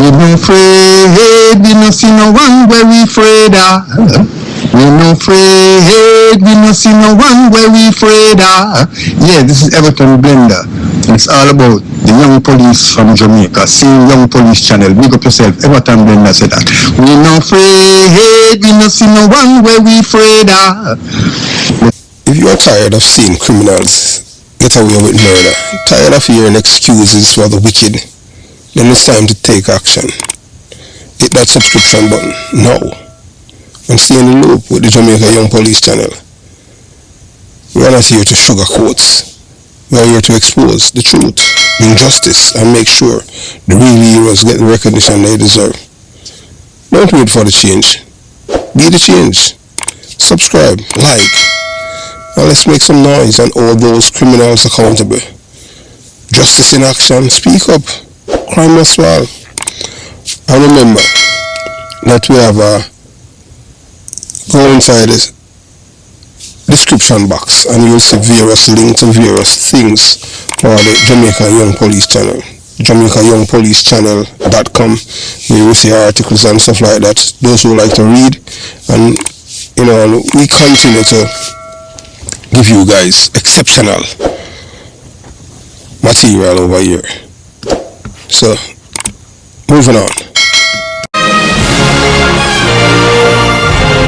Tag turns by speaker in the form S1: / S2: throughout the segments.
S1: We no afraid, we no see no one where we afraid of. We no afraid, we no see no one where we afraid of. Yeah, this is Everton Blender. It's all about the young police from Jamaica. See Young Police Channel. Big up yourself. Everton Blender said that. We no afraid, we no see no one where we afraid of.
S2: If you are tired of seeing criminals get away with murder, tired of hearing excuses for the wicked, then it's time to take action. Hit that subscription button now and stay in the loop with the Jamaica Young Police Channel. We are not here to sugarcoat. We are here to expose the truth, bring justice, and make sure the real heroes get the recognition they deserve. Don't wait for the change. Be the change. Subscribe, like, and let's make some noise and hold those criminals accountable. Justice in action. Speak up. Crime must fall. And remember that we have go inside this description box and you'll see various links to various things for the Jamaica Young Police Channel. JamaicaYoungPoliceChannel.com, where you will see articles and stuff like that. Those who like to read, and we continue to give you guys exceptional material over here. So, moving on.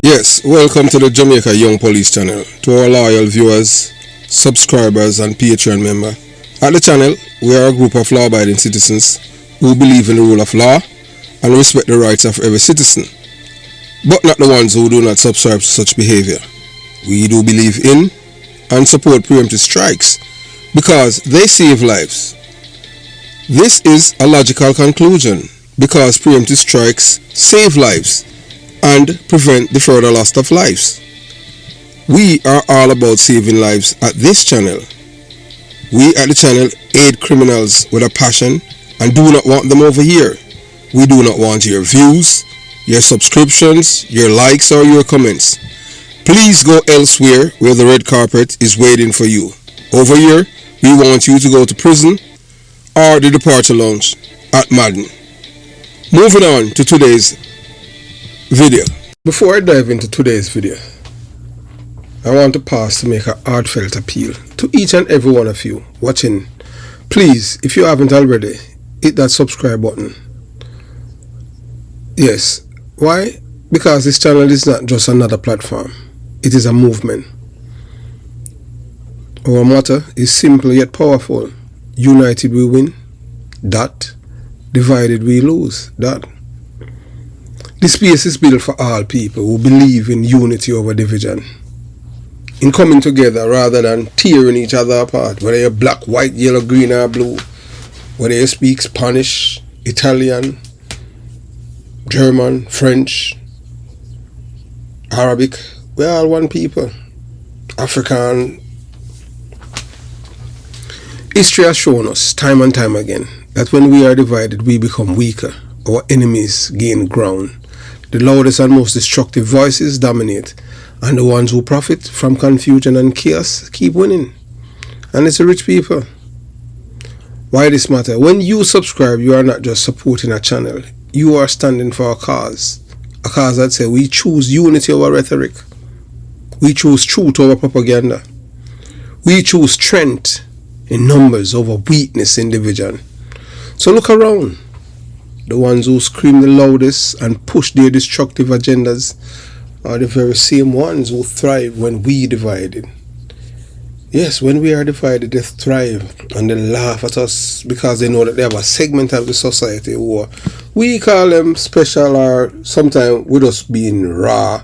S2: Yes, welcome to the Jamaica Young Police Channel. To our loyal viewers, subscribers and Patreon members. At the channel, we are a group of law-abiding citizens who believe in the rule of law and respect the rights of every citizen, but not the ones who do not subscribe to such behavior. We do believe in and support preemptive strikes because they save lives. This is a logical conclusion because preemptive strikes save lives and prevent the further loss of lives. We are all about saving lives at this channel. We at the channel aid criminals with a passion and do not want them over here. We do not want your views, your subscriptions, your likes or your comments. Please go elsewhere where the red carpet is waiting for you. Over here, we want you to go to prison or the departure lounge at Madden. Moving on to today's video. Before I dive into today's video, I want to pause to make a heartfelt appeal to each and every one of you watching. Please, if you haven't already, hit that subscribe button. Yes, why? Because this channel is not just another platform. It is a movement. Our motto is simple yet powerful. United we win. Divided we lose. This space is built for all people who believe in unity over division, in coming together rather than tearing each other apart, whether you're black, white, yellow, green or blue, whether you speak Spanish, Italian, German, French, Arabic. We're all one people. African. History has shown us time and time again that when we are divided, we become weaker. Our enemies gain ground. The loudest and most destructive voices dominate, and the ones who profit from confusion and chaos keep winning. And it's the rich people. Why this matter? When you subscribe, you are not just supporting a channel. You are standing for a cause. A cause that says we choose unity over rhetoric. We choose truth over propaganda. We choose strength in numbers over weakness in division. So look around. The ones who scream the loudest and push their destructive agendas are the very same ones who thrive when we divided. Yes, when we are divided, they thrive and they laugh at us because they know that they have a segment of the society who we call them special, or sometimes with us being raw,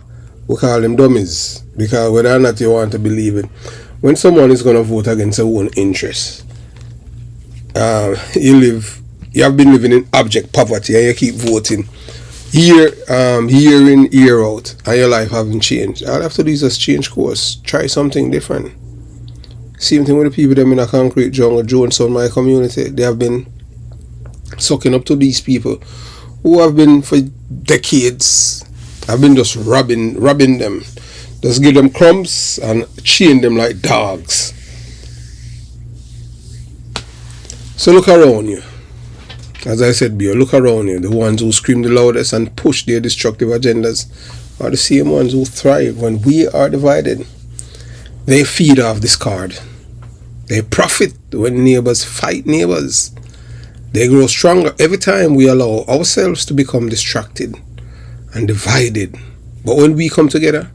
S2: we call them dummies, because whether or not you want to believe it, when someone is going to vote against their own interests, you have been living in abject poverty and you keep voting year in, year out, and your life haven't changed. All you have to do is just change course, try something different. Same thing with the people them in a concrete jungle, Jones on my community. They have been sucking up to these people who have been for decades. I've been just robbing them. Just give them crumbs and chain them like dogs. So look around you. As I said, Beer, look around you. The ones who scream the loudest and push their destructive agendas are the same ones who thrive when we are divided. They feed off discord. They profit when neighbors fight neighbors. They grow stronger every time we allow ourselves to become distracted and divided. But when we come together,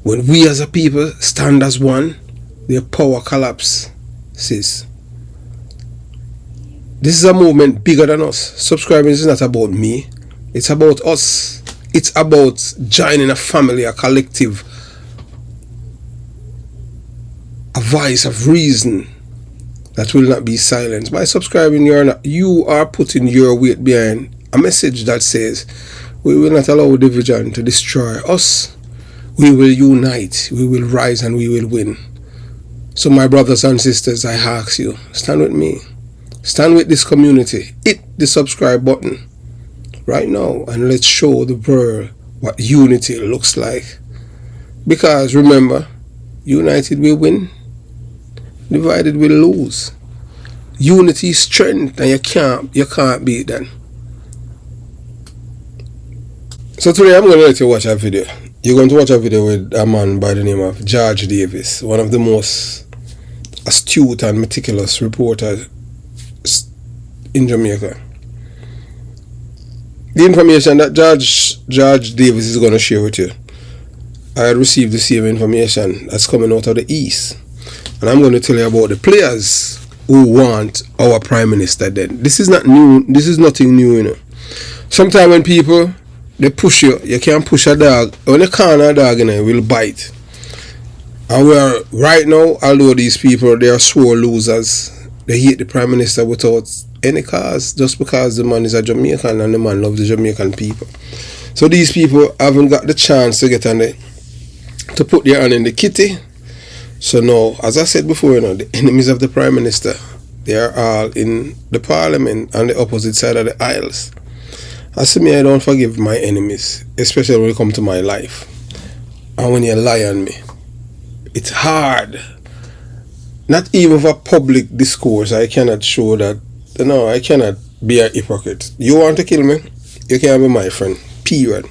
S2: when we as a people stand as one, their power collapses. This is a movement bigger than us. Subscribing is not about me. It's about us. It's about joining a family, a collective, a voice of reason that will not be silenced. By subscribing, you are putting your weight behind a message that says, we will not allow division to destroy us. We will unite, we will rise, and we will win. So my brothers and sisters, I ask you, stand with me. Stand with this community. Hit the subscribe button right now and let's show the world what unity looks like. Because remember, united we win, divided we lose. Unity is strength, and you can't beat that. So today I'm going to let you watch a video. You're going to watch a video with a man by the name of George Davis, one of the most astute and meticulous reporters in Jamaica. The information that George Davis is going to share with you, I received the same information that's coming out of the East. And I'm going to tell you about the players who want our Prime Minister dead. This is not new. This is nothing new, you know. Sometimes when people, they push you, you can't push a dog. When you corner a dog, you know, it will bite. And we are, right now, although these people, they are sore losers, they hate the Prime Minister without any cause, just because the man is a Jamaican and the man loves the Jamaican people. So these people haven't got the chance to get on to put their hand in the kitty. So now, as I said before, you know, the enemies of the Prime Minister, they are all in the Parliament on the opposite side of the aisles. As to me, I don't forgive my enemies, especially when it comes to my life. And when you lie on me, it's hard. Not even for public discourse, I cannot show that. No, I cannot be a hypocrite. You want to kill me? You can't be my friend. Period.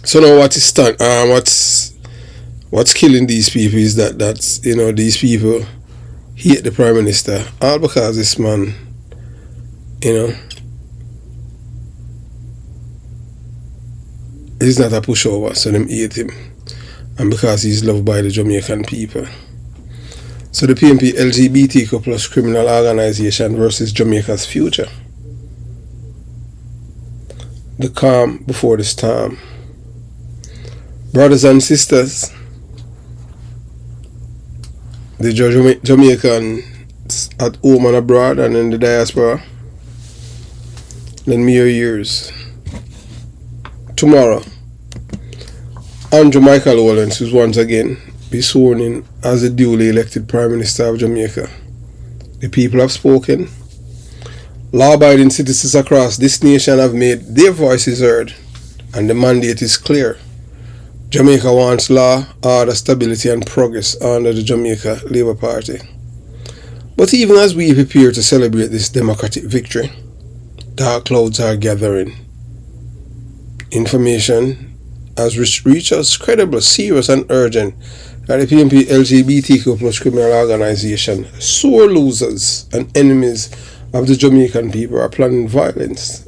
S2: So now what's killing these people is that you know, these people hate the Prime Minister all because this man, you know, he's not a pushover, so them hate him, and because he's loved by the Jamaican people. So the PNP LGBTQ plus criminal organization versus Jamaica's future. The calm before the storm. Brothers and sisters, the Jamaicans at home and abroad and in the diaspora, lend me your ears. Tomorrow, Andrew Michael Holness will once again be sworn in as the duly elected Prime Minister of Jamaica. The people have spoken. Law-abiding citizens across this nation have made their voices heard, and the mandate is clear. Jamaica wants law, order, stability and progress under the Jamaica Labour Party. But even as we prepare to celebrate this democratic victory, dark clouds are gathering. Information has reached us credible, serious and urgent that the PNP LGBTQ plus criminal organization, sore losers and enemies of the Jamaican people, are planning violence.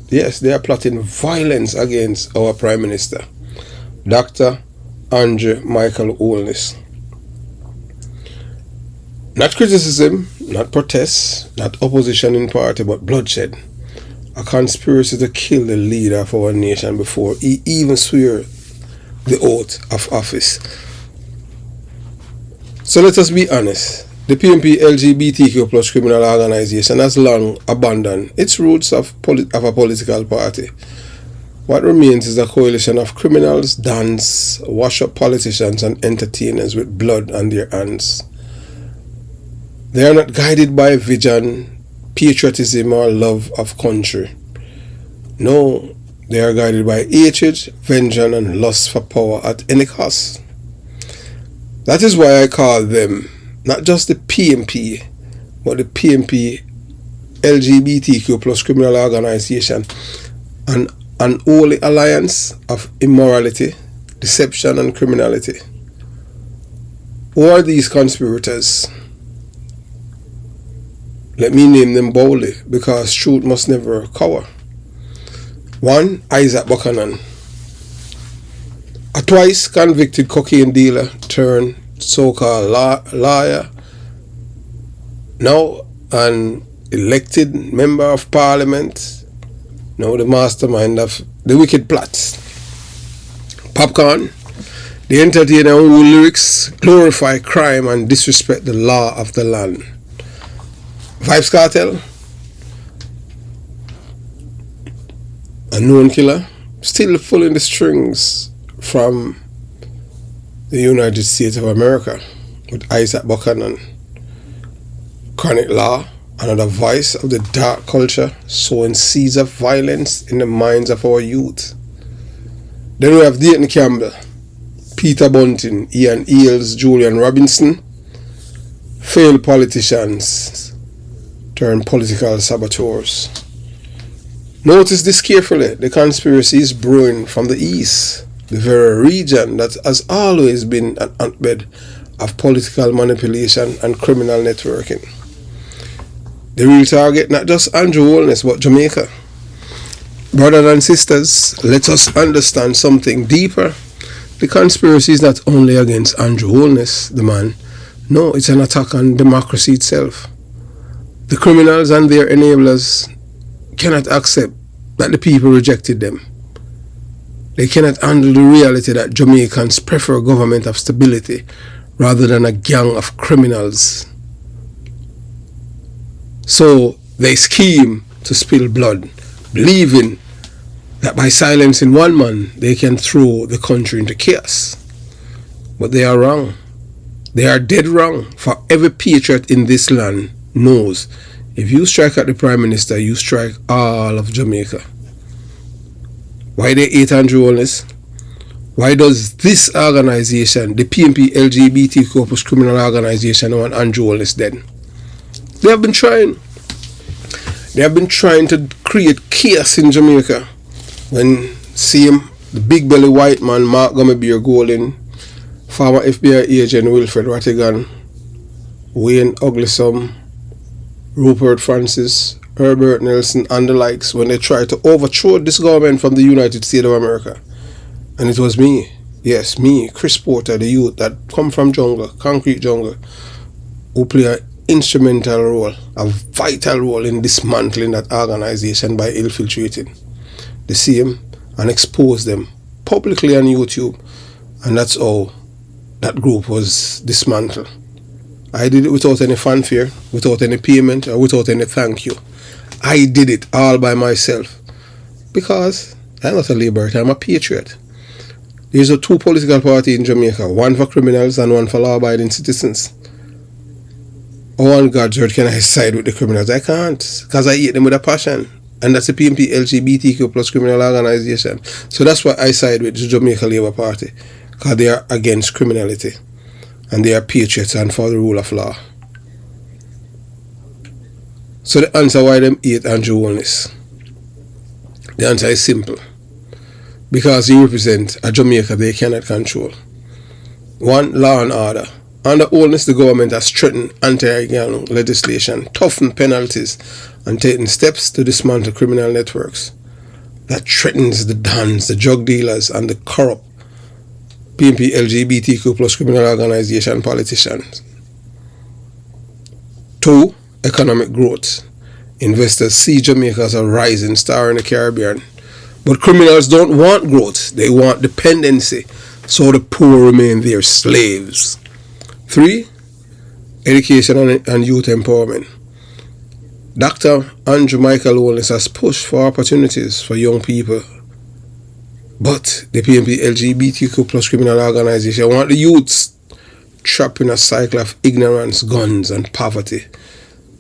S2: Yes, they are plotting violence against our Prime Minister, Dr. Andrew Michael Holness. Not criticism, not protests, not opposition in party, but bloodshed. A conspiracy to kill the leader of our nation before he even swore the oath of office. So let us be honest. The PNP LGBTQ plus criminal organization has long abandoned its roots of a political party. What remains is a coalition of criminals, dons, wash-up politicians and entertainers with blood on their hands. They are not guided by vision, patriotism or love of country. No, they are guided by hatred, vengeance and lust for power at any cost. That is why I call them not just the PNP, but the PNP LGBTQ plus criminal organization, an unholy alliance of immorality, deception, and criminality. Who are these conspirators? Let me name them boldly, because truth must never cower. 1. Isaac Buchanan, a twice convicted cocaine dealer turned so-called lawyer, now an elected member of parliament, now the mastermind of the wicked plots. Popcorn, the entertainer whose lyrics glorify crime and disrespect the law of the land. Vybz Kartel, a known killer, still pulling the strings from the United States of America with Isaac Buchanan. Chronic Law, another voice of the dark culture, sowing seeds of violence in the minds of our youth. Then we have Dayton Campbell, Peter Bunting, Ian Eales, Julian Robinson, failed politicians turned political saboteurs. Notice this carefully. The conspiracy is brewing from the east, the very region that has always been an hotbed of political manipulation and criminal networking. The real target, not just Andrew Holness, but Jamaica. Brothers and sisters, let us understand something deeper. The conspiracy is not only against Andrew Holness, the man. No, it's an attack on democracy itself. The criminals and their enablers cannot accept that the people rejected them. They cannot handle the reality that Jamaicans prefer a government of stability rather than a gang of criminals. So they scheme to spill blood, believing that by silencing one man, they can throw the country into chaos. But they are wrong. They are dead wrong. For every patriot in this land knows, if you strike at the Prime Minister, you strike all of Jamaica. Why they hate Andrew Holness? Why does this organization, the PNP LGBTQ plus criminal organization, want Andrew Holness dead? They have been trying. They have been trying to create chaos in Jamaica. When the big belly white man Mark Gummerbeer Golding, former FBI agent Wilfred Rattigan, Wayne Uglesom, Rupert Francis, Herbert Nelson and the likes, when they tried to overthrow this government from the United States of America. And it was me, yes, me, Chris Porter, the youth that come from jungle, concrete jungle, who play an instrumental role, a vital role in dismantling that organization by infiltrating the same and expose them publicly on YouTube. And that's how that group was dismantled. I did it without any fanfare, without any payment, or without any thank you. I did it all by myself because I'm not a liberator, I'm a patriot. There's a two political parties in Jamaica, one for criminals and one for law-abiding citizens. How on God's earth can I side with the criminals? I can't, because I hate them with a passion. And that's the PNP LGBTQ plus criminal organization. So that's why I side with the Jamaica Labour Party, because they are against criminality and they are patriots and for the rule of law. So the answer why them hate Andrew Holness, the answer is simple. Because he represents a Jamaica they cannot control. 1. Law and order. Under Holness, the government has strengthened anti-gang legislation, toughened penalties, and taken steps to dismantle criminal networks that threatens the dons, the drug dealers, and the corrupt PNP LGBTQ plus criminal organization politicians. 2. Economic growth. Investors see Jamaica as a rising star in the Caribbean. But criminals don't want growth, they want dependency, so the poor remain their slaves. 3. Education and youth empowerment. Dr. Andrew Michael Holness has pushed for opportunities for young people, but the PNP LGBTQ plus criminal organization want the youths trapped in a cycle of ignorance, guns, and poverty,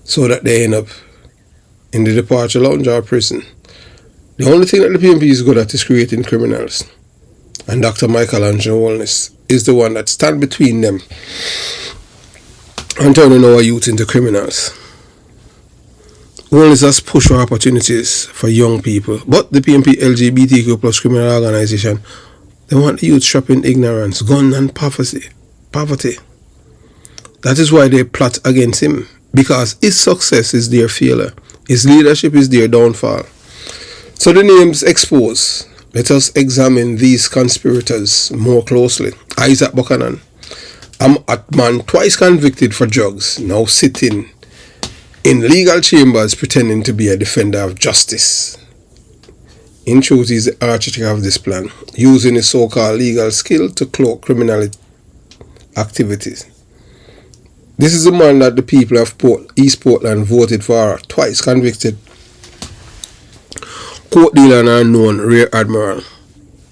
S2: so that they end up in the departure lounge or prison. The only thing that the PNP is good at is creating criminals. And Dr. Michael Andrew Holness is the one that stands between them and turning our youth into criminals. Holness has pushed for opportunities for young people, but the PNP LGBTQ plus criminal organization, they want the youth trapped in ignorance, gun and poverty. That is why they plot against him, because his success is their failure. His leadership is their downfall. So the names exposed. Let us examine these conspirators more closely. Isaac Buchanan, a man twice convicted for drugs, now sitting in legal chambers pretending to be a defender of justice. In truth, he is the architect of this plan, using his so-called legal skill to cloak criminal activities. This is the man that the people of East Portland voted for, twice convicted court dealer and unknown rear admiral.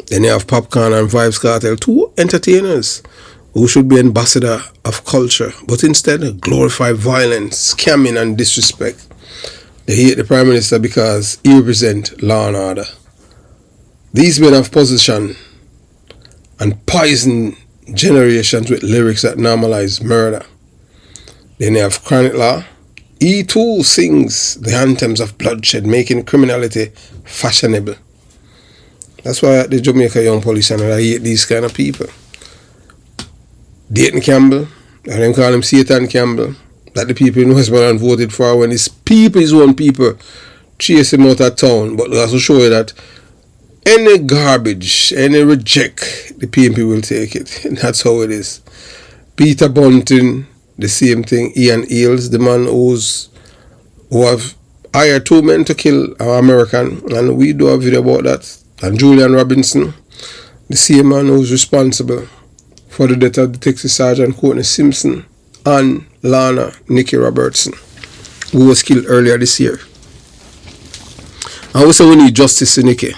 S2: Then you have Popcorn and Vibes Cartel, two entertainers who should be ambassador of culture, but instead glorify violence, scamming and disrespect. They hate the Prime Minister because he represents law and order. These men have position and poison generations with lyrics that normalize murder. Then you have Chronic Law. He too sings the anthems of bloodshed, making criminality fashionable. That's why at the Jamaica Young Police Channel I hate these kind of people. Dayton Campbell, and them call him Satan Campbell, that the people in Westmoreland voted for when his own people, chase him out of town. But they also show you that any garbage, any reject, the PNP will take it. And that's how it is. Peter Bunting, the same thing. Ian Eales, the man who have hired 2 men to kill our American, and we do a video about that. And Julian Robinson, the same man who's responsible for the death of Detective Sergeant Courtney Simpson and Lana Nikki Robertson, who was killed earlier this year. I also we need justice to Nikki.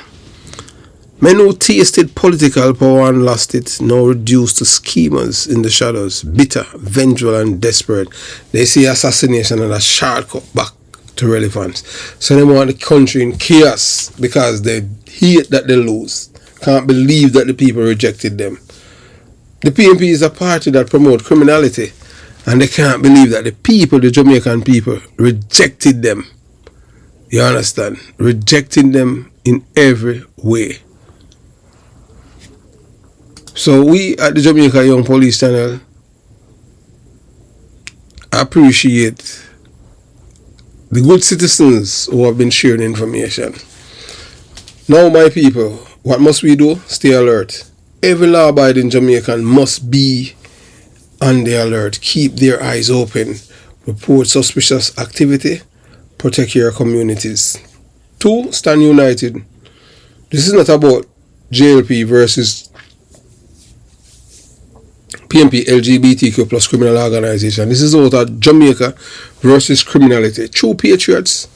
S2: Men who tasted political power and lost it, now reduced to schemers in the shadows, bitter, vengeful and desperate. They see assassination as a shortcut back to relevance. So they want the country in chaos because they hate that they lose. Can't believe that the people rejected them. The PNP is a party that promotes criminality, and they can't believe that the people, the Jamaican people, rejected them. You understand? Rejecting them in every way. So we at the Jamaica Young Police Channel appreciate the good citizens who have been sharing information. Now, my people, what must we do? Stay alert. Every law-abiding Jamaican must be on the alert. Keep their eyes open. Report suspicious activity. Protect your communities. 2, stand united. This is not about JLP versus PNP LGBTQ plus criminal organization. This is about Jamaica versus criminality. True patriots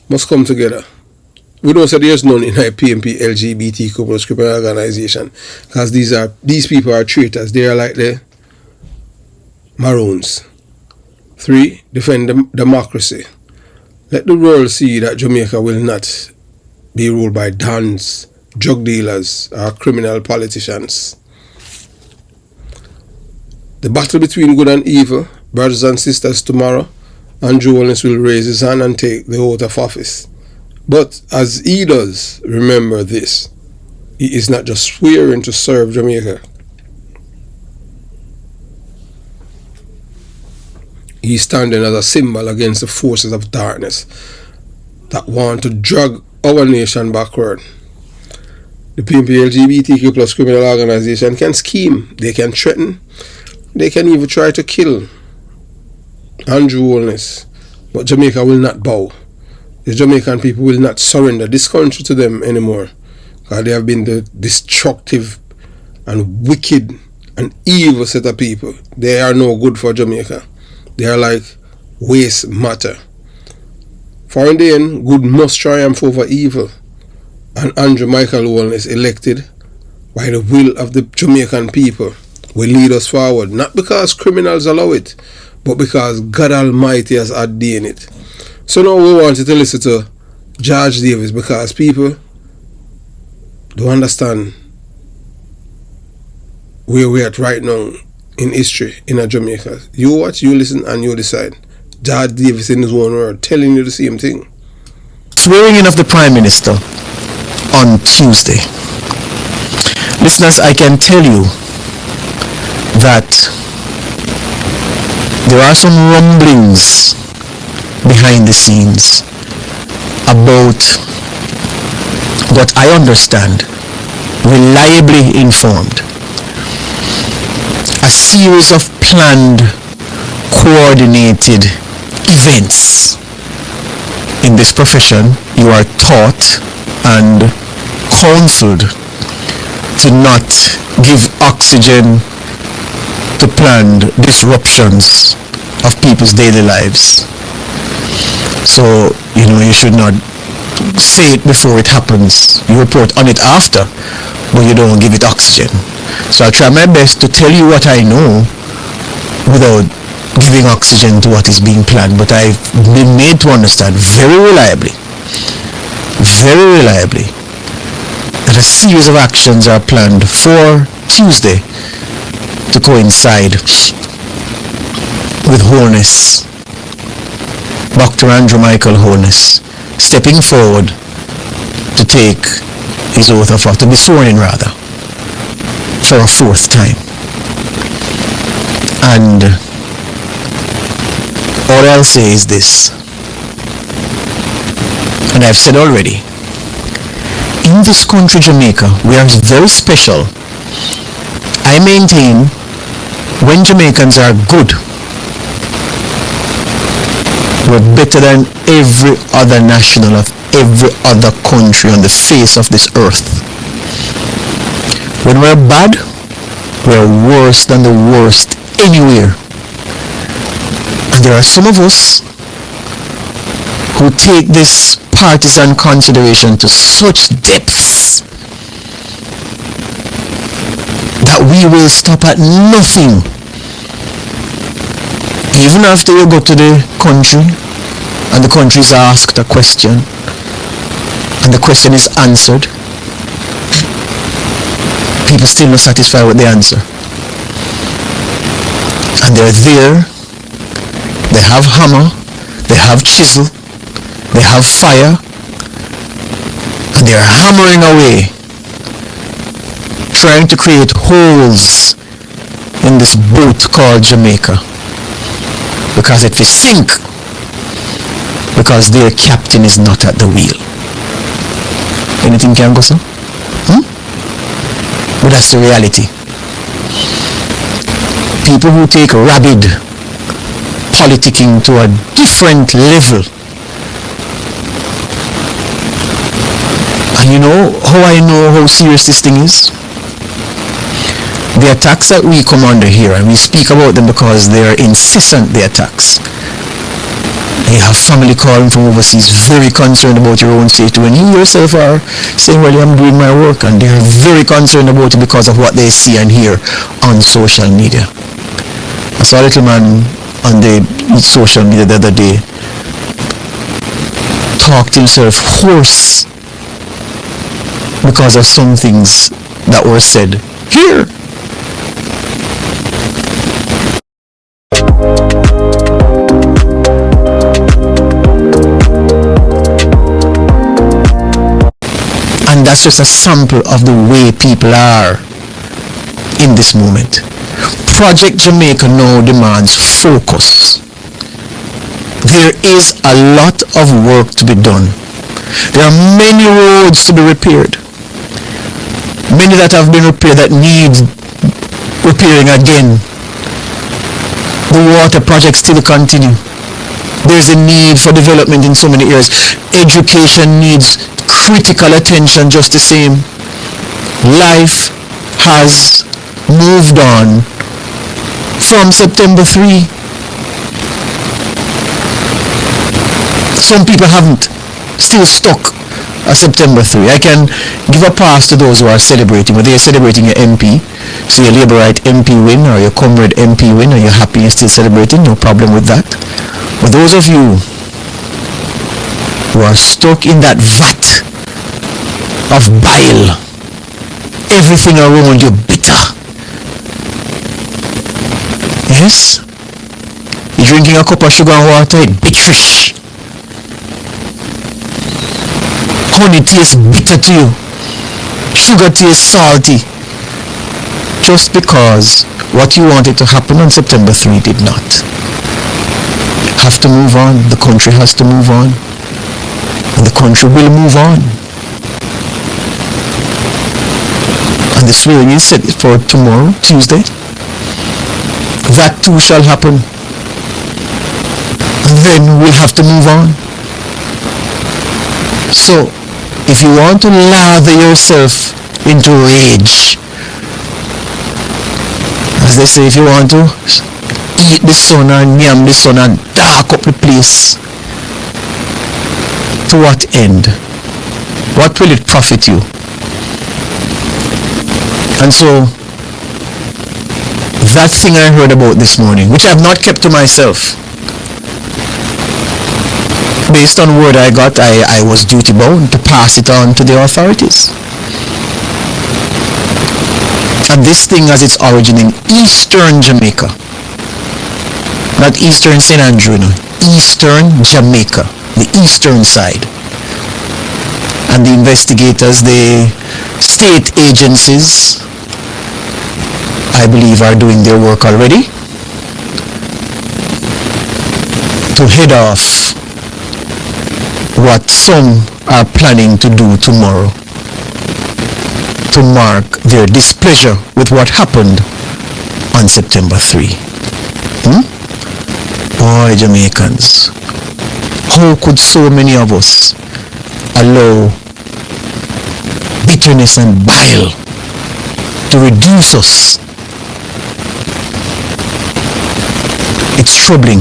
S2: must come together. We don't say there's none in a PNP LGBTQ plus criminal organization, because these people are traitors. They are like the Maroons. 3, defend democracy. Let the world see that Jamaica will not be ruled by dons, drug dealers, or criminal politicians. The battle between good and evil, brothers and sisters, tomorrow, Andrew Holness will raise his hand and take the oath of office. But as he does, remember this: he is not just swearing to serve Jamaica. He is standing as a symbol against the forces of darkness that want to drag our nation backward. The PNP LGBTQ plus criminal organization can scheme, they can threaten, they can even try to kill Andrew Holness, but Jamaica will not bow. The Jamaican people will not surrender this country to them anymore, because they have been the destructive and wicked and evil set of people. They are no good for Jamaica. They are like waste matter. For in the end, good must triumph over evil, and Andrew Michael Holness, elected by the will of the Jamaican people, will lead us forward, not because criminals allow it, but because God Almighty has ordained it. So now we want you to listen to George Davis, because people don't understand where we're at right now in history in Jamaica. You watch, you listen, and you decide. George Davis in his own word telling you the same thing.
S3: swearing in of the Prime Minister on Tuesday. Listeners, I can tell you that there are some rumblings behind the scenes about what I understand, reliably informed, a series of planned, coordinated events. In this profession, you are taught and counseled to not give oxygen to planned disruptions of people's daily lives. So, you should not say it before it happens. You report on it after, but you don't give it oxygen. So I'll try my best to tell you what I know without giving oxygen to what is being planned. But I've been made to understand very reliably that a series of actions are planned for Tuesday to coincide with Holness, Dr. Andrew Michael Holness, stepping forward to take his oath of office, to be sworn in rather, for a fourth time. And all I'll say is this, and I've said already, in this country, Jamaica, we are very special. I maintain when Jamaicans are good, we're better than every other national of every other country on the face of this earth. When we're bad, we're worse than the worst anywhere. And there are some of us who take this partisan consideration to such depths that we will stop at nothing. Even after you go to the country and the country is asked a question and the question is answered, people still not satisfied with the answer. And they're there, they have hammer, they have chisel, they have fire, and they're hammering away, trying to create holes in this boat called Jamaica, because it will sink, because their captain is not at the wheel. Anything can go, sir? But that's the reality. People who take rabid politicking to a different level. And you know how serious this thing is? The attacks that we come under here, and we speak about them because they are incessant, the attacks. You have family calling from overseas, very concerned about your own safety, when you yourself are saying, well, I'm doing my work, and they're very concerned about it because of what they see and hear on social media. I saw a little man on the social media the other day talked himself hoarse because of some things that were said here. And that's just a sample of the way people are in this moment. Project Jamaica now demands focus. There is a lot of work to be done. There are many roads to be repaired. Many that have been repaired that need repairing again. The water projects still continue. There's a need for development in so many areas. Education needs critical attention just the same. Life has moved on from September 3. Some people haven't, still stuck at September 3. I can give a pass to those who are celebrating, whether you're celebrating your MP, so your Labourite MP win or your Comrade MP win, or you're happy and still celebrating, no problem with that. But those of you who are stuck in that vat of bile, everything around you bitter. Yes? You're drinking a cup of sugar and water, it's bitterish. Honey tastes bitter to you. Sugar tastes salty. Just because what you wanted to happen on September 3 did not. Have to move on. The country has to move on. And the country will move on. And the swearing is set for tomorrow, Tuesday. That too shall happen. And then we'll have to move on. So, if you want to lather yourself into rage, as they say, if you want to eat the sun and yam the sun and dark up the place, to what end? What will it profit you? And so, that thing I heard about this morning, which I have not kept to myself, based on word I got, I was duty bound to pass it on to the authorities. And this thing has its origin in eastern Jamaica. Not eastern St. Andrew, no. Eastern Jamaica, the eastern side. And the investigators, the state agencies, I believe, are doing their work already to head off what some are planning to do tomorrow to mark their displeasure with what happened on September 3. Boy, Jamaicans, how could so many of us allow bitterness and bile to reduce us? It's troubling.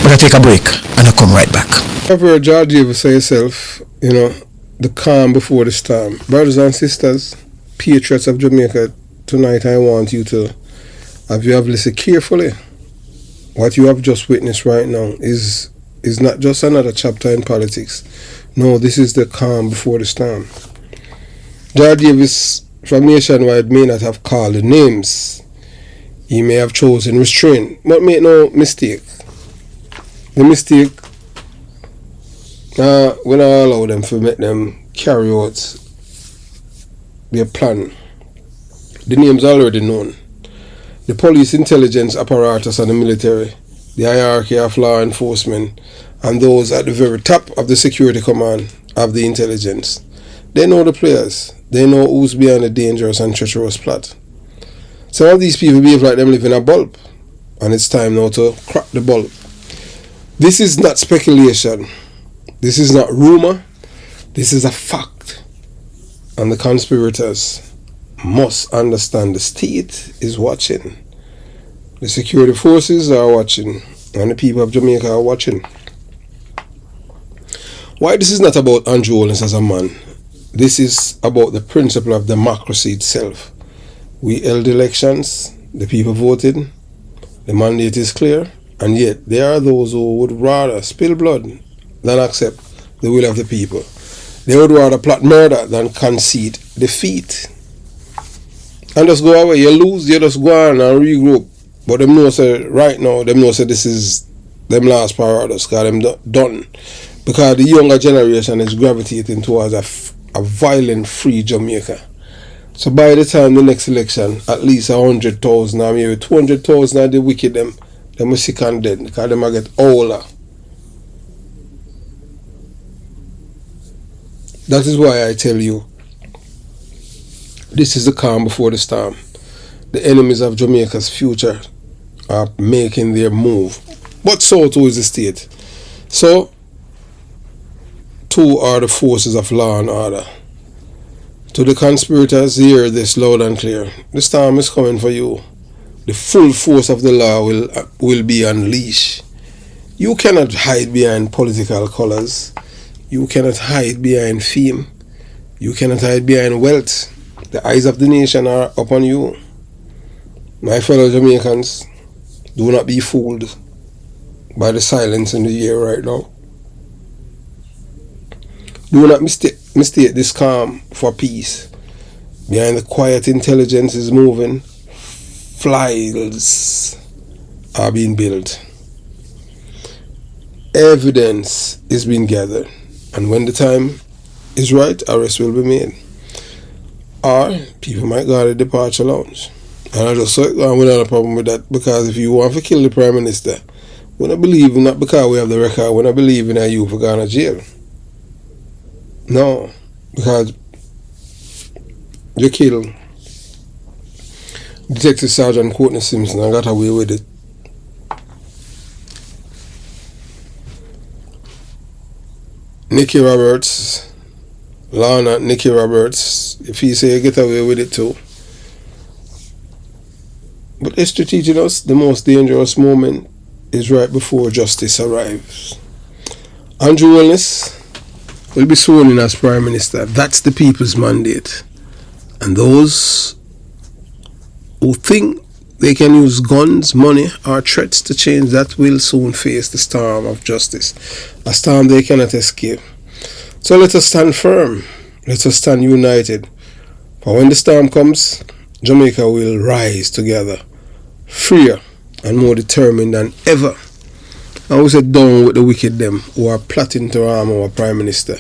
S3: But I take a break and I come right back.
S2: I've heard George Davis say himself, the calm before the storm. Brothers and sisters, patriots of Jamaica, tonight I want you to have listened carefully. What you have just witnessed right now is not just another chapter in politics. No, this is the calm before the storm. George Davis from Nationwide may not have called the names. He may have chosen restraint, but make no mistake. The mistake, we don't allow them to make them carry out their plan. The names are already known. The police intelligence apparatus and the military, the hierarchy of law enforcement, and those at the very top of the security command of the intelligence. They know the players. They know who's behind the dangerous and treacherous plot. Some of these people behave like them live in a bulb, and it's time now to crack the bulb. This is not speculation. This is not rumor. This is a fact. And the conspirators must understand the state is watching. The security forces are watching. And the people of Jamaica are watching. Why this is not about Andrew Holness as a man. This is about the principle of democracy itself. We held elections. The people voted. The mandate is clear. And yet, there are those who would rather spill blood than accept the will of the people. They would rather plot murder than concede defeat. And just go away. You lose, you just go on and regroup. But them know say right now, them know say this is them last parados, because them done. Because the younger generation is gravitating towards a violent, free Jamaica. So by the time the next election, at least 100,000 or maybe 200,000 of the wicked them are sick and dead, because them are get older. That is why I tell you, this is the calm before the storm. The enemies of Jamaica's future are making their move. But so too is the state. So, too are the forces of law and order. To the conspirators, hear this loud and clear. The storm is coming for you. The full force of the law will be unleashed. You cannot hide behind political colors. You cannot hide behind fame. You cannot hide behind wealth. The eyes of the nation are upon you. My fellow Jamaicans, do not be fooled by the silence in the air right now. Do not mistake this calm for peace. Behind the quiet intelligence is moving. Files are being built. Evidence is being gathered. And when the time is right, arrest will be made. Or people might go to the departure lounge. And I just said, we don't have a problem with that, because if you want to kill the Prime Minister, we don't believe in that because we have the record, we don't believe in you for going to jail. No, because you killed Detective Sergeant Courtney Simpson and got away with it. Nicky Roberts, Lana Nicky Roberts, if he say you get away with it too. But history teaches us the most dangerous moment is right before justice arrives. Andrew Holness will be sworn in as Prime Minister. That's the people's mandate. And those who think they can use guns, money, or threats to change that will soon face the storm of justice, a storm they cannot escape. So let us stand firm, let us stand united, for when the storm comes, Jamaica will rise together, freer and more determined than ever. And we say down with the wicked them who are plotting to harm our Prime Minister.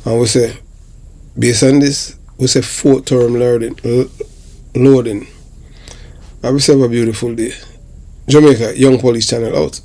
S2: And we say, based on this, we say 4th term loading. Have yourself a beautiful day. Jamaica Young Police Channel out.